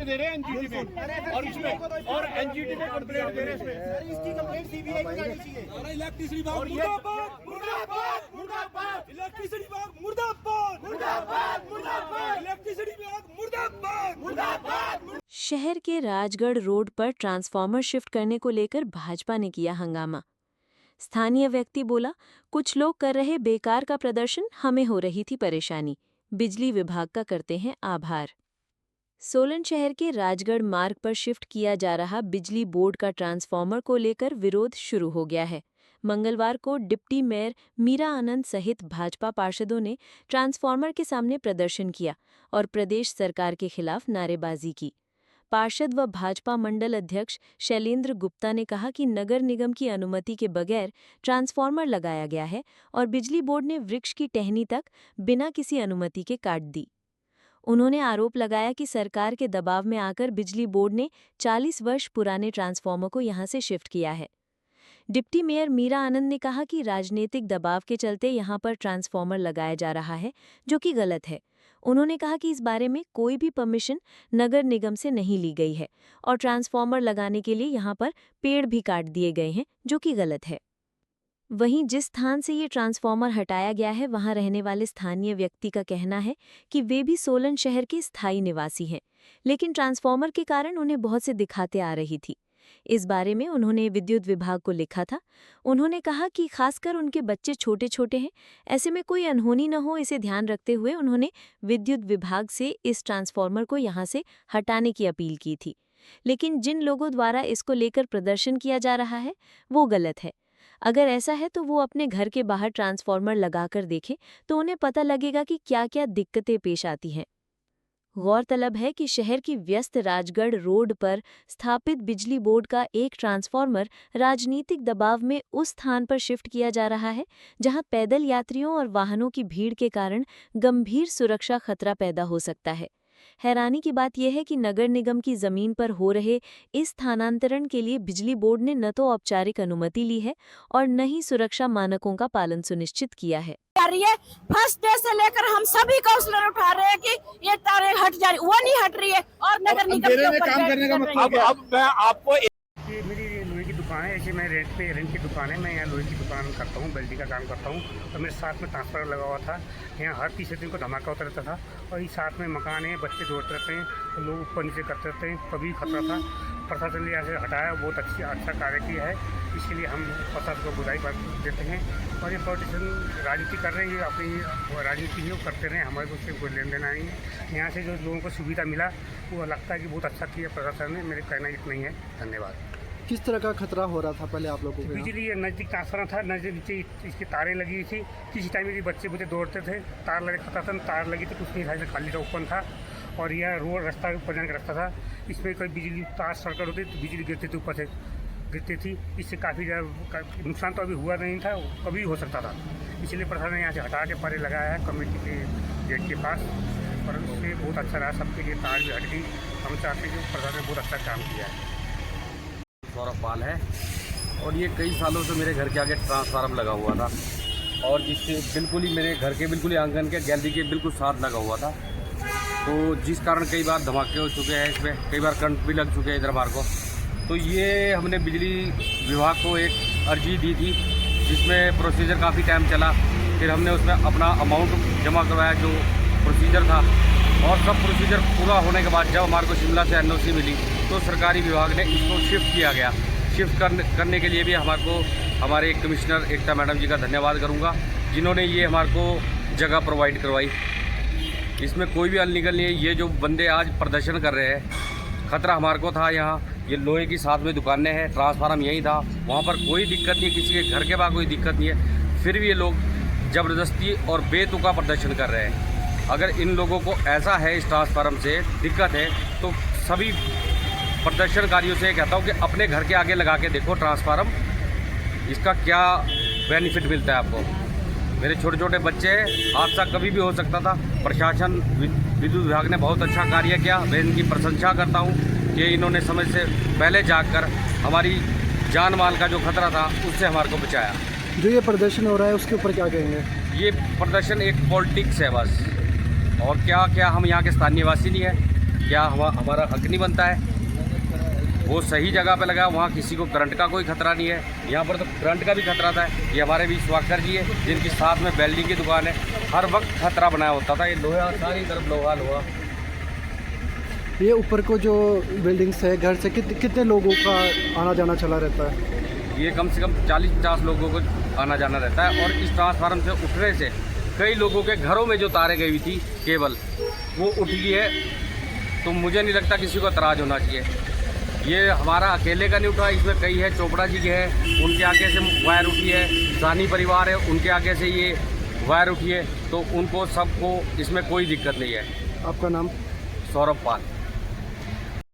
दे रहे हैं एनजीटी में और इसमें और एनजीटी में कंप्लेंट दे रहे हैं इसमें इसकी कंप्लेंट सीबीआई को जानी चाहिए। इलेक्ट्रिसिटी विभाग मुर्दाबाद मुर्दाबाद मुर्दाबाद इलेक्ट्रिसिटी विभाग मुर्दाबाद मुर्दाबाद मुर्दाबाद इलेक्ट्रिसिटी विभाग मुर्दाबाद मुर्दाबाद। शहर के राजगढ़ रोड पर ट्रांसफार्मर शिफ्ट करने को लेकर भाजपा ने किया हंगामा। स्थानीय व्यक्ति बोला, कुछ लोग कर रहे बेकार का प्रदर्शन, हमें हो रही थी परेशानी, बिजली विभाग का करते हैं आभार। सोलन शहर के राजगढ़ मार्ग पर शिफ्ट किया जा रहा बिजली बोर्ड का ट्रांसफार्मर को लेकर विरोध शुरू हो गया है। मंगलवार को डिप्टी मेयर मीरा आनंद सहित भाजपा पार्षदों ने ट्रांसफार्मर के सामने प्रदर्शन किया और प्रदेश सरकार के खिलाफ नारेबाजी की। पार्षद व भाजपा मंडल अध्यक्ष शैलेंद्र गुप्ता ने कहा कि नगर निगम की अनुमति के बगैर ट्रांसफार्मर लगाया गया है और बिजली बोर्ड ने वृक्ष की टहनी तक बिना किसी अनुमति के काट दी। उन्होंने आरोप लगाया कि सरकार के दबाव में आकर बिजली बोर्ड ने 40 वर्ष पुराने ट्रांसफार्मर को यहां से शिफ्ट किया है। डिप्टी मेयर मीरा आनंद ने कहा कि राजनीतिक दबाव के चलते यहां पर ट्रांसफार्मर लगाया जा रहा है, जो कि गलत है। उन्होंने कहा कि इस बारे में कोई भी परमिशन नगर निगम से नहीं ली गई है और ट्रांसफार्मर लगाने के लिए यहां पर पेड़ भी काट दिए गए हैं, जो कि गलत है। वहीं जिस स्थान से ये ट्रांसफार्मर हटाया गया है, वहां रहने वाले स्थानीय व्यक्ति का कहना है कि वे भी सोलन शहर के स्थायी निवासी हैं, लेकिन ट्रांसफार्मर के कारण उन्हें बहुत से दिक्कतें आ रही थी। इस बारे में उन्होंने विद्युत विभाग को लिखा था। उन्होंने कहा कि खासकर उनके बच्चे छोटे छोटे हैं, ऐसे में कोई अनहोनी न हो, इसे ध्यान रखते हुए उन्होंने विद्युत विभाग से इस ट्रांसफार्मर को यहां से हटाने की अपील की थी। लेकिन जिन लोगों द्वारा इसको लेकर प्रदर्शन किया जा रहा है, वो गलत है। अगर ऐसा है तो वो अपने घर के बाहर ट्रांसफार्मर लगाकर देखें तो उन्हें पता लगेगा कि क्या क्या दिक्कतें पेश आती हैं। गौरतलब है कि शहर की व्यस्त राजगढ़ रोड पर स्थापित बिजली बोर्ड का एक ट्रांसफार्मर राजनीतिक दबाव में उस स्थान पर शिफ्ट किया जा रहा है जहां पैदल यात्रियों और वाहनों की भीड़ के कारण गंभीर सुरक्षा खतरा पैदा हो सकता है। हैरानी की बात यह है कि नगर निगम की जमीन पर हो रहे इस स्थानांतरण के लिए बिजली बोर्ड ने न तो औपचारिक अनुमति ली है और न ही सुरक्षा मानकों का पालन सुनिश्चित किया है। फर्स्ट डे से लेकर हम सभी काउंसलर उठा रहे हैं कि ये तारे हट जा रही, वो नहीं हट रही है और नगर निगम के ऊपर काम करने का मतलब अब मैं आपको मेरी लोहे की दुकान है, ऐसे मैं रेंट की दुकान है। मैं यहाँ लोहे की दुकान करता हूँ, वेल्डिंग का काम करता हूँ और मेरे साथ में ट्रांसफार्मर लगा हुआ था। यहाँ हर तीसरे दिन को धमाका होता रहता था और इस साथ में मकान है, बच्चे दौड़ते रहते हैं, तो लोग ऊपर नीचे करते रहते हैं, कभी खतरा था। प्रशासन ने यहाँ से हटाया, बहुत अच्छा कार्य किया है, इसके लिए हम प्रशासन को बधाई देते हैं। और ये पॉलिटिशियन राजनीति कर रहे हैं, ये अपनी राजनीति ही करते रहे, हमारे को उससे कोई लेन देना नहीं है। यहाँ से जो लोगों को सुविधा मिला वो लगता है कि बहुत अच्छा किया प्रशासन ने। मेरे कहना इतना ही है, धन्यवाद। किस तरह का खतरा हो रहा था पहले आप लोगों को? बिजली नज़दीक ट्रांसफार्मर था, नज़दीक नीचे इसकी तारें लगी हुई थी। किसी टाइम में भी बच्चे दौड़ते थे, तार लगे खतरा था, तार लगी थी, कुछ नहीं था, खाली था, ओपन था और यह रोड रास्ता ऊपर जाने का रास्ता था। इसमें कोई बिजली तार सर्कट होती तो बिजली गिरती थी, ऊपर से गिरती थी। इससे काफ़ी ज़्यादा नुकसान तो अभी हुआ नहीं था, कभी हो सकता था। इसलिए प्रशासन ने यहाँ से हटा के परे लगाया है कमेटी के गेट के पास और उससे बहुत अच्छा रहा, सबके लिए तार भी हट गई। हम चाहते हैं कि प्रशासन ने बहुत अच्छा काम किया है। सौरभ पाल है और ये कई सालों से मेरे घर के आगे ट्रांसफार्मर लगा हुआ था और जिससे बिल्कुल ही मेरे घर के बिल्कुल ही आंगन के गैलरी के बिल्कुल साथ लगा हुआ था, तो जिस कारण कई बार धमाके हो चुके हैं, इसमें कई बार करंट भी लग चुके हैं इधर बाहर को। तो ये हमने बिजली विभाग को एक अर्जी दी थी जिसमें प्रोसीजर काफ़ी टाइम चला, फिर हमने उसमें अपना अमाउंट जमा करवाया जो प्रोसीजर था और सब प्रोसीजर पूरा होने के बाद जब हमारे को शिमला से एनओसी मिली तो सरकारी विभाग ने इसको शिफ्ट किया गया। शिफ्ट करने के लिए भी हमारे कमिश्नर एकता मैडम जी का धन्यवाद करूंगा, जिन्होंने ये हमारे को जगह प्रोवाइड करवाई। इसमें कोई भी अनलीगल नहीं है। ये जो बंदे आज प्रदर्शन कर रहे हैं, खतरा हमारे को था। यहाँ ये लोहे की साथ में दुकानें हैं, ट्रांसफार्मर यहीं था, वहाँ पर कोई दिक्कत नहीं है, किसी के घर के बाहर कोई दिक्कत नहीं है, फिर भी ये लोग ज़बरदस्ती और बेतुका प्रदर्शन कर रहे हैं। अगर इन लोगों को ऐसा है, इस ट्रांसफार्मर से दिक्कत है, तो सभी प्रदर्शनकारियों से कहता हूँ कि अपने घर के आगे लगा के देखो ट्रांसफार्मर, इसका क्या बेनिफिट मिलता है आपको। मेरे छोटे छोटे बच्चे हैं, हादसा कभी भी हो सकता था। प्रशासन विद्युत विभाग ने बहुत अच्छा कार्य किया, मैं इनकी प्रशंसा करता हूँ कि इन्होंने समय से पहले जाकर हमारी जान माल का जो खतरा था उससे हमारे को बचाया। जो ये प्रदर्शन हो रहा है उसके ऊपर क्या कहेंगे? ये प्रदर्शन एक पॉलिटिक्स है बस, और क्या हम यहाँ के स्थानीय निवासी नहीं है, क्या हमारा हक नहीं बनता है? वो सही जगह पे लगा, वहाँ किसी को करंट का कोई खतरा नहीं है। यहाँ पर तो करंट का भी खतरा था। ये हमारे विश्वाकर जी है जिनकी साथ में वेल्डिंग की दुकान है, हर वक्त खतरा बनाया होता था। ये लोहा, सारी तरफ लोहा लोहा। ये ऊपर को जो बिल्डिंग्स है घर से कितने लोगों का आना जाना चला रहता है? ये कम से कम 40-50 लोगों को आना जाना रहता है। और इस ट्रांसफार्मर से उठने से कई लोगों के घरों में जो तारे गई हुई थी केबल, वो उठ गई है। तो मुझे नहीं लगता किसी को एतराज़ होना चाहिए। ये हमारा अकेले का नहीं उठा, इसमें कई है। चोपड़ा जी के है, उनके आगे से वायर उठी है। सानी परिवार है, उनके आगे से ये वायर उठी है। तो उनको सबको इसमें कोई दिक्कत नहीं है। आपका नाम? सौरभ पाल।